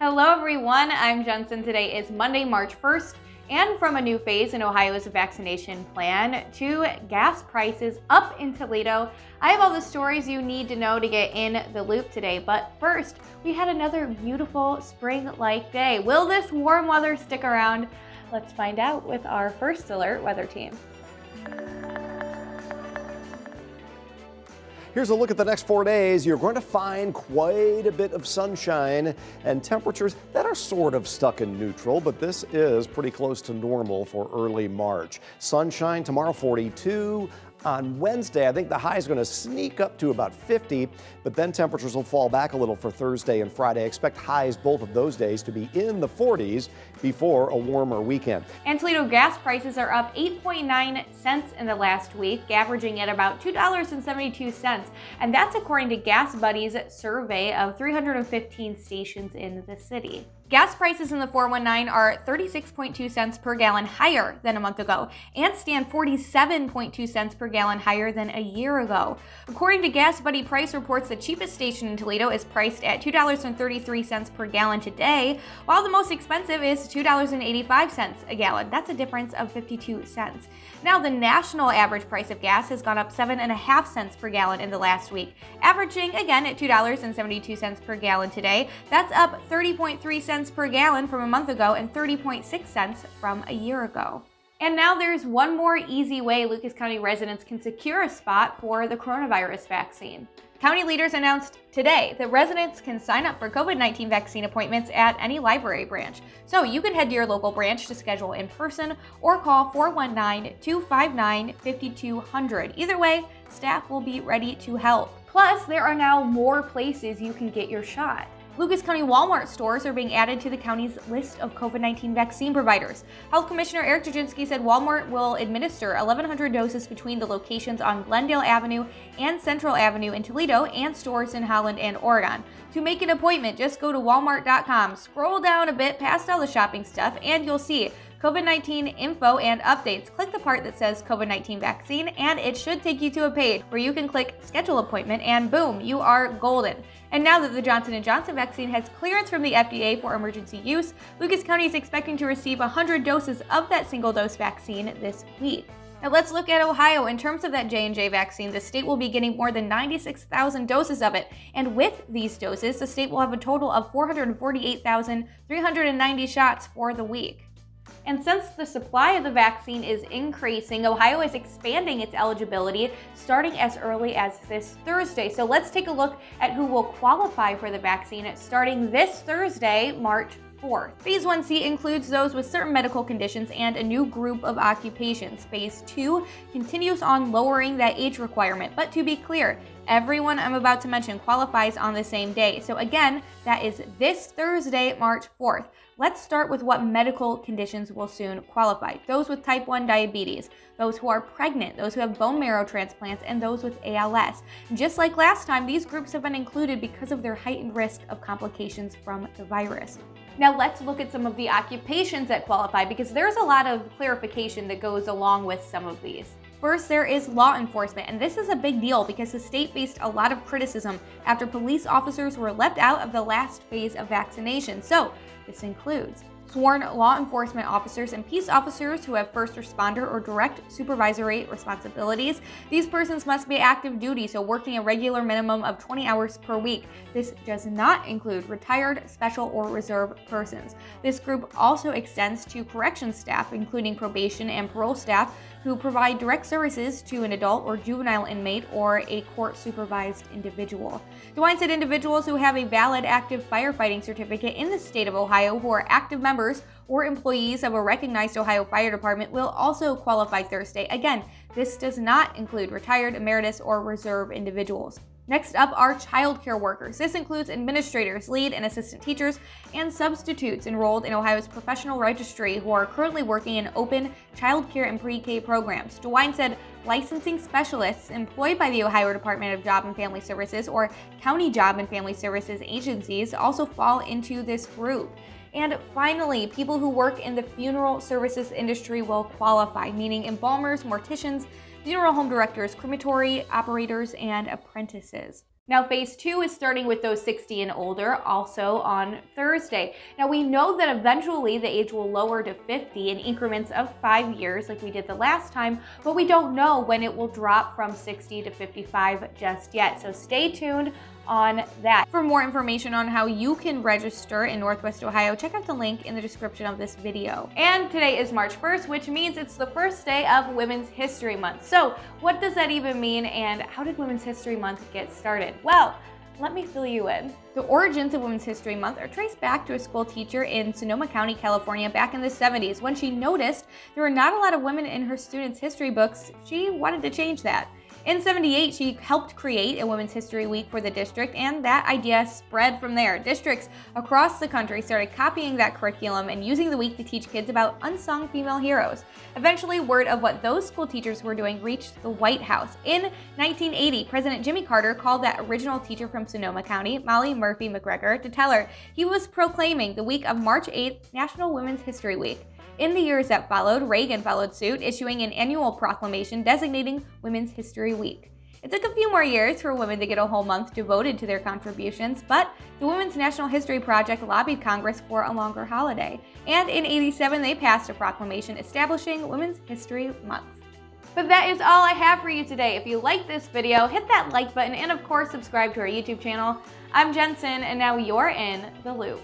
Hello everyone, I'm Jensen. Today is Monday, March 1st, and from a new phase in Ohio's vaccination plan to gas prices up in Toledo, I have all the stories you need to know to get in the loop today. But first, we had another beautiful spring-like day. Will this warm weather stick around? Let's find out with our first alert weather team. Here's a look at the next 4 days. You're going to find quite a bit of sunshine and temperatures that are sort of stuck in neutral, but this is pretty close to normal for early March. Sunshine tomorrow, 42. On Wednesday, I think the high is going to sneak up to about 50, but then temperatures will fall back a little for Thursday and Friday. Expect highs both of those days to be in the 40s before a warmer weekend. And Toledo gas prices are up 8.9 cents in the last week, averaging at about $2.72. And that's according to Gas Buddy's survey of 315 stations in the city. Gas prices in the 419 are 36.2 cents per gallon higher than a month ago and stand 47.2 cents per gallon higher than a year ago. According to Gas Buddy price reports, the cheapest station in Toledo is priced at $2.33 per gallon today, while the most expensive is $2.85 a gallon. That's a difference of 52 cents. Now, the national average price of gas has gone up 7.5 cents per gallon in the last week, averaging again at $2.72 per gallon today. That's up 30.3 cents per gallon from a month ago and 30.6 cents from a year ago. And now there's one more easy way Lucas County residents can secure a spot for the coronavirus vaccine. County leaders announced today that residents can sign up for COVID-19 vaccine appointments at any library branch. So you can head to your local branch to schedule in person or call 419-259-5200. Either way, staff will be ready to help. Plus, there are now more places you can get your shot. Lucas County Walmart stores are being added to the county's list of COVID-19 vaccine providers. Health Commissioner Eric Jaginski said Walmart will administer 1,100 doses between the locations on Glendale Avenue and Central Avenue in Toledo and stores in Holland and Oregon. To make an appointment, just go to walmart.com, scroll down a bit past all the shopping stuff, and you'll see COVID-19 info and updates. Click the part that says COVID-19 vaccine, and it should take you to a page where you can click schedule appointment, and boom, you are golden. And now that the Johnson & Johnson vaccine has clearance from the FDA for emergency use, Lucas County is expecting to receive 100 doses of that single-dose vaccine this week. Now let's look at Ohio. In terms of that J&J vaccine, the state will be getting more than 96,000 doses of it. And with these doses, the state will have a total of 448,390 shots for the week. And since the supply of the vaccine is increasing, Ohio is expanding its eligibility starting as early as this Thursday. So let's take a look at who will qualify for the vaccine starting this Thursday, March 4th. Phase 1C includes those with certain medical conditions and a new group of occupations. Phase 2 continues on lowering that age requirement. But to be clear, everyone I'm about to mention qualifies on the same day. So again, that is this Thursday, March 4th. Let's start with what medical conditions will soon qualify. Those with type 1 diabetes, those who are pregnant, those who have bone marrow transplants, and those with ALS. Just like last time, these groups have been included because of their heightened risk of complications from the virus. Now let's look at some of the occupations that qualify, because there's a lot of clarification that goes along with some of these. First, there is law enforcement, and this is a big deal because the state faced a lot of criticism after police officers were left out of the last phase of vaccination. So this includes sworn law enforcement officers and peace officers who have first responder or direct supervisory responsibilities. These persons must be active duty, so working a regular minimum of 20 hours per week. This does not include retired, special, or reserve persons. This group also extends to corrections staff, including probation and parole staff, who provide direct services to an adult or juvenile inmate or a court-supervised individual. DeWine said individuals who have a valid active firefighting certificate in the state of Ohio who are active members or employees of a recognized Ohio Fire Department will also qualify Thursday. Again, this does not include retired, emeritus, or reserve individuals. Next up are childcare workers. This includes administrators, lead and assistant teachers, and substitutes enrolled in Ohio's professional registry who are currently working in open childcare and pre-K programs. DeWine said licensing specialists employed by the Ohio Department of Job and Family Services or county job and family services agencies also fall into this group. And finally, people who work in the funeral services industry will qualify, meaning embalmers, morticians, funeral home directors, crematory operators, and apprentices. Now, phase 2 is starting with those 60 and older, also on Thursday. Now, we know that eventually the age will lower to 50 in increments of 5 years, like we did the last time, but we don't know when it will drop from 60 to 55 just yet. So stay tuned on that. For more information on how you can register in Northwest Ohio, check out the link in the description of this video. And today is March 1st, which means it's the first day of Women's History Month. So what does that even mean, and how did Women's History Month get started? Well, let me fill you in. The origins of Women's History Month are traced back to a school teacher in Sonoma County, California back in the 70s. When she noticed there were not a lot of women in her students' history books, she wanted to change that. In '78, she helped create a Women's History Week for the district, and that idea spread from there. Districts across the country started copying that curriculum and using the week to teach kids about unsung female heroes. Eventually, word of what those school teachers were doing reached the White House. In 1980, President Jimmy Carter called that original teacher from Sonoma County, Molly Murphy McGregor, to tell her he was proclaiming the week of March 8th National Women's History Week. In the years that followed, Reagan followed suit, issuing an annual proclamation designating Women's History Week. It took a few more years for women to get a whole month devoted to their contributions, but the Women's National History Project lobbied Congress for a longer holiday. And in '87, they passed a proclamation establishing Women's History Month. But that is all I have for you today. If you liked this video, hit that like button and of course subscribe to our YouTube channel. I'm Jensen, and now you're in the loop.